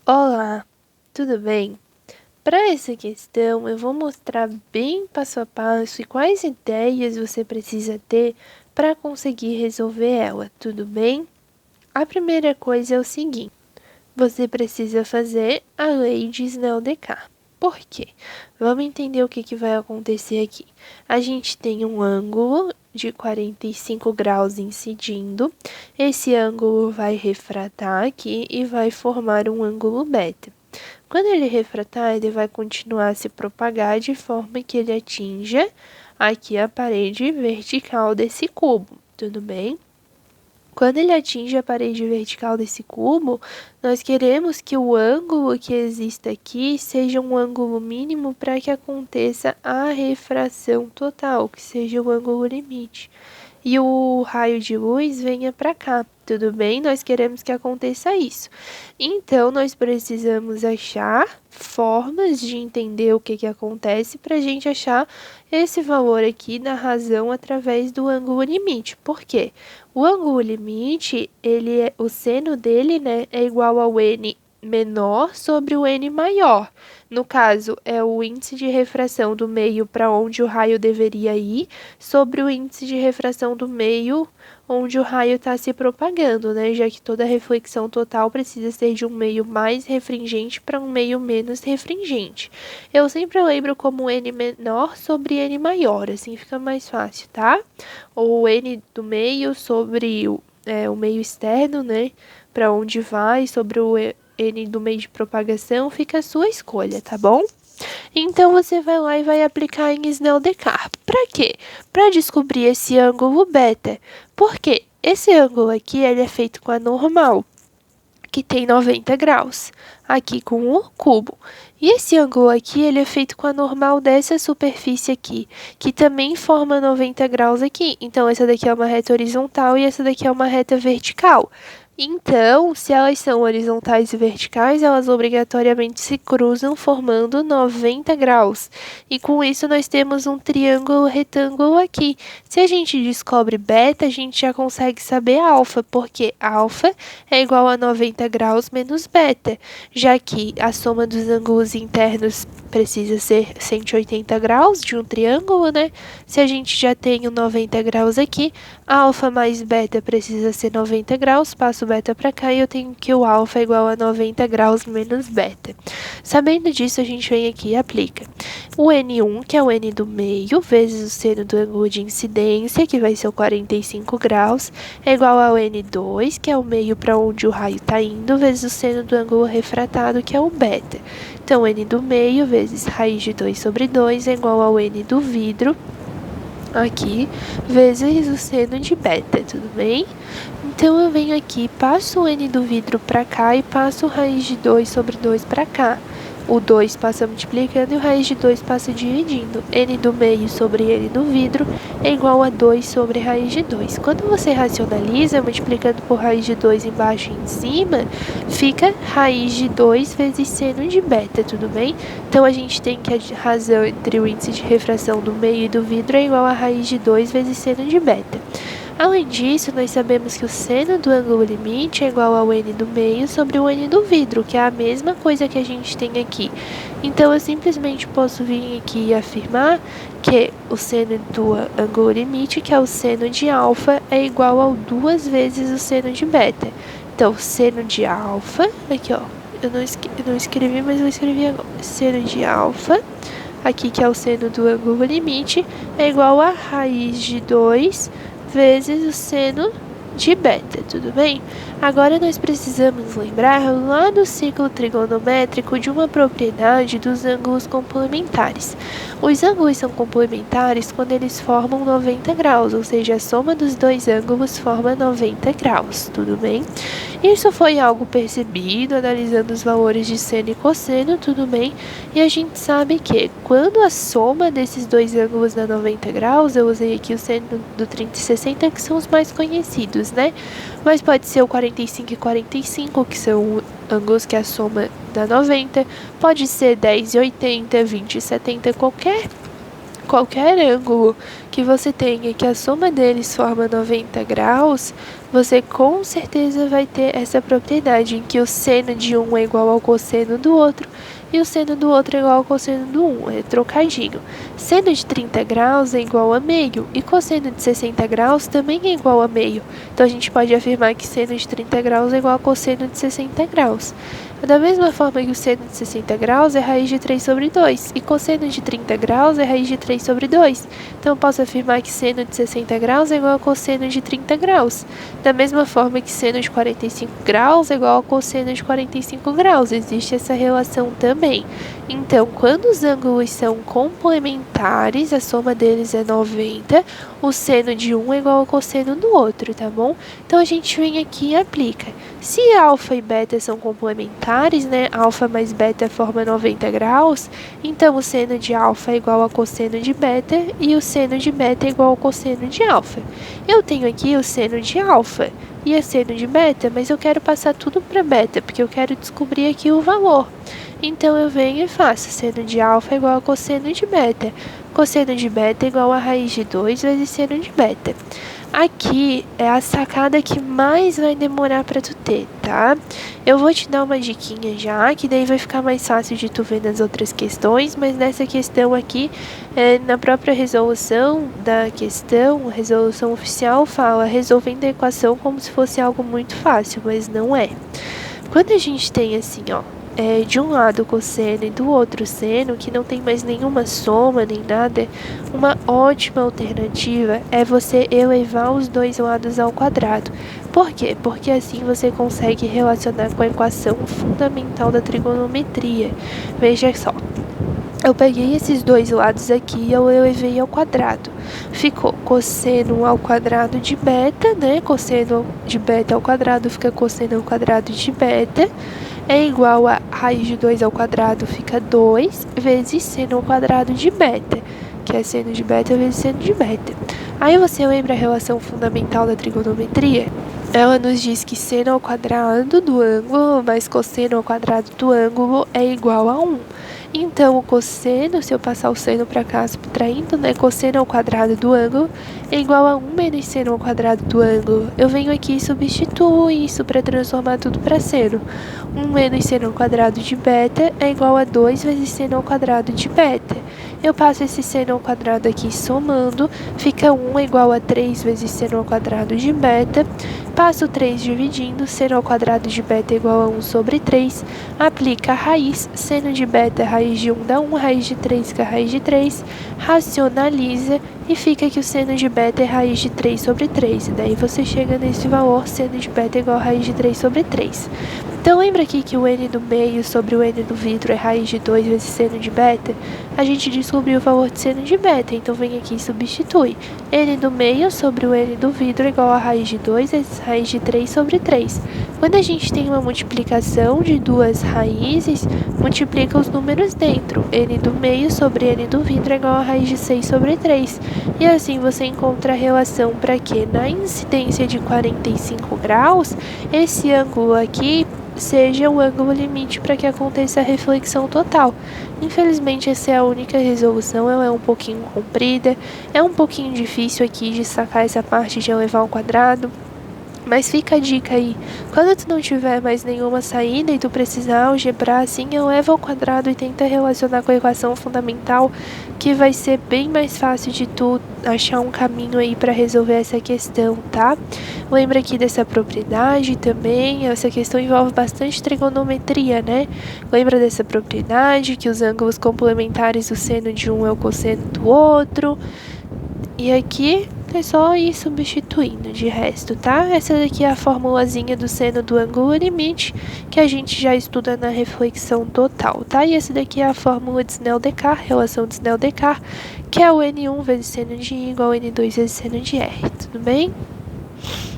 Olá, tudo bem? Para essa questão, eu vou mostrar bem passo a passo e quais ideias você precisa ter para conseguir resolver ela, tudo bem? A primeira coisa é o seguinte: você precisa fazer a lei de Snell-Descartes. Por quê? Vamos entender o que vai acontecer aqui. A gente tem um ângulo de 45 graus incidindo. Esse ângulo vai refratar aqui e vai formar um ângulo beta. Quando ele refratar, ele vai continuar a se propagar de forma que ele atinja aqui a parede vertical desse cubo, tudo bem? Quando ele atinge a parede vertical desse cubo, nós queremos que o ângulo que exista aqui seja um ângulo mínimo para que aconteça a refração total, que seja o ângulo limite. E o raio de luz venha para cá, tudo bem? Nós queremos que aconteça isso. Então, nós precisamos achar formas de entender o que acontece para a gente achar esse valor aqui da razão através do ângulo limite. Por quê? O ângulo limite, o seno dele, né, é igual ao n menor sobre o n maior. No caso, é o índice de refração do meio para onde o raio deveria ir, sobre o índice de refração do meio onde o raio está se propagando, né? Já que toda reflexão total precisa ser de um meio mais refringente para um meio menos refringente. Eu sempre lembro como n menor sobre n maior, assim fica mais fácil, tá? Ou n do meio sobre o meio externo, né? Para onde vai, sobre o n do meio de propagação, fica a sua escolha, tá bom? Então, você vai lá e vai aplicar em Snell-Descartes. Para quê? Para descobrir esse ângulo beta. Por quê? Esse ângulo aqui ele é feito com a normal, que tem 90 graus, aqui com o cubo. E esse ângulo aqui ele é feito com a normal dessa superfície aqui, que também forma 90 graus aqui. Então, essa daqui é uma reta horizontal e essa daqui é uma reta vertical. Então, se elas são horizontais e verticais, elas obrigatoriamente se cruzam formando 90 graus. E com isso nós temos um triângulo retângulo aqui. Se a gente descobre beta, a gente já consegue saber alfa, porque alfa é igual a 90 graus menos beta, já que a soma dos ângulos internos precisa ser 180 graus de um triângulo, né? Se a gente já tem o 90 graus aqui, alfa mais beta precisa ser 90 graus, passo beta para cá e eu tenho que o alfa é igual a 90 graus menos beta. Sabendo disso, a gente vem aqui e aplica o N1, que é o N do meio, vezes o seno do ângulo de incidência, que vai ser o 45 graus, é igual ao N2, que é o meio para onde o raio está indo, vezes o seno do ângulo refratado, que é o beta. Então, N do meio vezes raiz de 2 sobre 2 é igual ao N do vidro, aqui, vezes o seno de beta, tudo bem? Então, eu venho aqui, passo o N do vidro para cá e passo raiz de 2 sobre 2 para cá. O 2 passa multiplicando e o raiz de 2 passa dividindo. N do meio sobre N do vidro é igual a 2 sobre raiz de 2. Quando você racionaliza, multiplicando por raiz de 2 embaixo e em cima, fica raiz de 2 vezes seno de beta, tudo bem? Então, a gente tem que a razão entre o índice de refração do meio e do vidro é igual a raiz de 2 vezes seno de beta. Além disso, nós sabemos que o seno do ângulo limite é igual ao N do meio sobre o N do vidro, que é a mesma coisa que a gente tem aqui. Então, eu simplesmente posso vir aqui e afirmar que o seno do ângulo limite, que é o seno de alfa, é igual a 2 vezes o seno de beta. Então, seno de alfa, aqui ó, eu não escrevi, mas eu escrevi agora. Seno de alfa, aqui que é o seno do ângulo limite, é igual a raiz de 2 vezes o seno de beta, tudo bem? Agora nós precisamos lembrar lá do ciclo trigonométrico de uma propriedade dos ângulos complementares. Os ângulos são complementares quando eles formam 90 graus, ou seja, a soma dos dois ângulos forma 90 graus, tudo bem? Isso foi algo percebido analisando os valores de seno e cosseno, tudo bem? E a gente sabe que quando a soma desses dois ângulos dá 90 graus, eu usei aqui o seno do 30 e 60, que são os mais conhecidos, né? Mas pode ser o 45 e 45, que são ângulos que a soma dá 90. Pode ser 10 e 80, 20 e 70, qualquer ângulo que você tenha que a soma deles forma 90 graus, você com certeza vai ter essa propriedade em que o seno de um é igual ao cosseno do outro e o seno do outro é igual ao cosseno do um, é trocadinho. Seno de 30 graus é igual a meio e cosseno de 60 graus também é igual a meio. Então a gente pode afirmar que seno de 30 graus é igual a cosseno de 60 graus. Da mesma forma que o seno de 60 graus é raiz de 3 sobre 2 e cosseno de 30 graus é raiz de 3 sobre 2. Então eu posso afirmar que seno de 60 graus é igual a cosseno de 30 graus. Da mesma forma que seno de 45 graus é igual a cosseno de 45 graus. Existe essa relação também. Então, quando os ângulos são complementares, a soma deles é 90, o seno de um é igual ao cosseno do outro, tá bom? Então a gente vem aqui e aplica. Se alfa e beta são complementares, né? Alfa mais beta forma 90 graus, então o seno de alfa é igual ao cosseno de beta e o seno de beta é igual ao cosseno de alfa. Eu tenho aqui o seno de alfa e o seno de beta, mas eu quero passar tudo para beta, porque eu quero descobrir aqui o valor. Então eu venho e faço seno de alfa igual a cosseno de beta. Cosseno de beta igual a raiz de 2 vezes seno de beta. Aqui é a sacada que mais vai demorar para tu ter, tá? Eu vou te dar uma diquinha já, que daí vai ficar mais fácil de tu ver nas outras questões, mas nessa questão aqui, na própria resolução da questão, resolução oficial fala resolvendo a equação como se fosse algo muito fácil, mas não é. Quando a gente tem assim, ó, de um lado o cosseno e do outro seno, que não tem mais nenhuma soma nem nada, uma ótima alternativa é você elevar os dois lados ao quadrado. Por quê? Porque assim você consegue relacionar com a equação fundamental da trigonometria. Veja só. Eu peguei esses dois lados aqui e eu elevei ao quadrado. Ficou cosseno ao quadrado de beta, né? Cosseno de beta ao quadrado fica cosseno ao quadrado de beta. É igual a raiz de 2 ao quadrado, fica 2, vezes seno ao quadrado de beta, que é seno de beta vezes seno de beta. Aí você lembra a relação fundamental da trigonometria? Ela nos diz que seno ao quadrado do ângulo mais cosseno ao quadrado do ângulo é igual a 1. Então, o cosseno, se eu passar o seno para cá subtraindo, né, cosseno ao quadrado do ângulo é igual a 1 menos seno ao quadrado do ângulo. Eu venho aqui e substituo isso para transformar tudo para seno. 1 menos seno ao quadrado de beta é igual a 2 vezes seno ao quadrado de beta. Eu passo esse seno ao quadrado aqui somando, fica 1 igual a 3 vezes seno ao quadrado de beta. Passo 3 dividindo, seno ao quadrado de beta é igual a 1 sobre 3. Aplica a raiz, seno de beta, raiz de 1 dá 1, raiz de 3 fica raiz de 3. Racionaliza e fica que o seno de beta é raiz de 3 sobre 3. E daí você chega nesse valor, seno de beta é igual a raiz de 3 sobre 3. Então lembra aqui que o n do meio sobre o n do vidro é raiz de 2 vezes seno de beta? A gente descobriu o valor de seno de beta, então vem aqui e substitui. N do meio sobre o n do vidro é igual a raiz de 2 vezes raiz de 3 sobre 3. Quando a gente tem uma multiplicação de duas raízes, multiplica os números dentro. N do meio sobre n do vidro é igual a raiz de 6 sobre 3. E assim você encontra a relação para que na incidência de 45 graus, esse ângulo aqui seja o ângulo limite para que aconteça a reflexão total. Infelizmente essa é a única resolução, ela é um pouquinho comprida, é um pouquinho difícil aqui de sacar essa parte de elevar ao quadrado. Mas fica a dica aí, quando tu não tiver mais nenhuma saída e tu precisar algebrar assim, eleva ao quadrado e tenta relacionar com a equação fundamental, que vai ser bem mais fácil de tu achar um caminho aí para resolver essa questão, tá? Lembra aqui dessa propriedade também, essa questão envolve bastante trigonometria, né? Lembra dessa propriedade, que os ângulos complementares do seno de um é o cosseno do outro. E aqui é só ir substituindo de resto, tá? Essa daqui é a formulazinha do seno do ângulo limite, que a gente já estuda na reflexão total, tá? E essa daqui é a fórmula de Snell-Descartes, relação de Snell-Descartes, que é o N1 vezes seno de I igual a N2 vezes seno de R, tudo bem?